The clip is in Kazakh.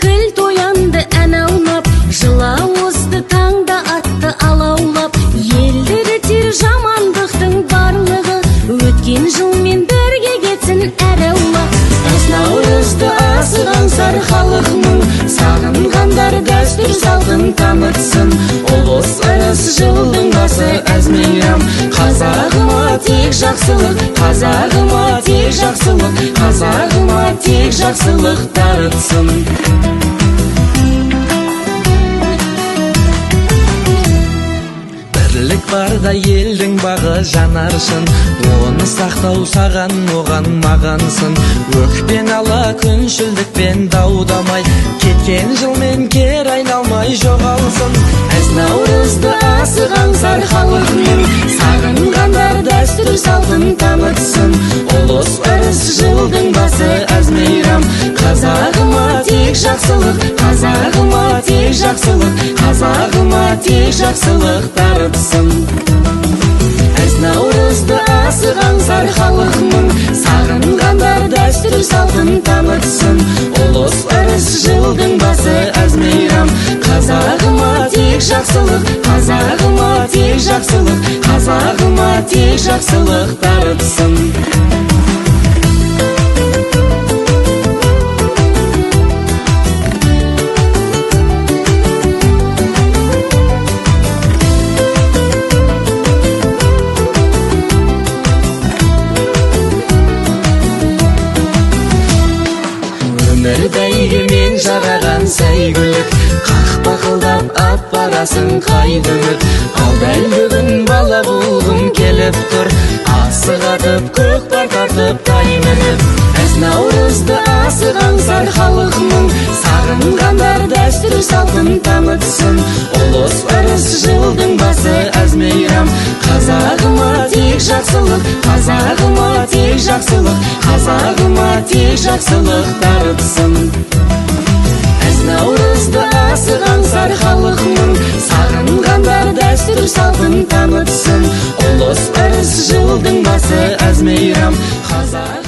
кіл тоянды ән аунап, жылауызды таңда атты алаулап, елдері тер жамандықтың барлығы, өткен жылмен бірге кетсін әр аула. Әз наурызды асыған сар халқының, сағынғандар дәстүр салтын танытсын. Ұлыс ырыс жылдың басы әз мейрам, қазағыма тек жақсылық, қазағыма тек жақсылық, қазағыма тек жақсылық дарытсын. Бірлік барда елдің бағы жанарсын, оны сақтау саған оған мағансын. Өкпен ала күншілдікпен даудамай, кеткен жылмен кер айналмай жоғалсын. Әз наурызды асыған сар халқының, сағынғандар дәстүр салтын танытсын. Ұлыс ырыс жылдың басы әз мейрам, қазағыма тек жақсылық, қазағыма тек жақсылық, қазағыма тек жақсылық дарытсын. Әз наурызды асыған сар халқының, сағынғандар дәстүр салтын танытсын. Ұлыс ырыс жылдың басы әз мейрам, қазағыма тек жақсылық, қазағыма тек жақсылық, қазағыма тек жақсылық дарытсын. Өмір бәйгемен жараған сәйгүлік, қақпақылдап ап барасын қайдымыт. Ал дәл бүгін бала болғым келіп тұр, асығатып көкпар тартып тай мініп. Әз наурызды асыған сар халқының, сағынғандар дәстүр салтын танытсын. Ұлыс ырыс жылдың басы әз мейрам, қазағыма тек жақсылық, қазағыма тек жақсылық, қазағыма тек жақсылық дарытсын. Әз наурызды асыған сар халқының, сағынғандар дәстүр салтын танытсын. Ұлыс ырыс жылдың басы әз мейрам, қазақ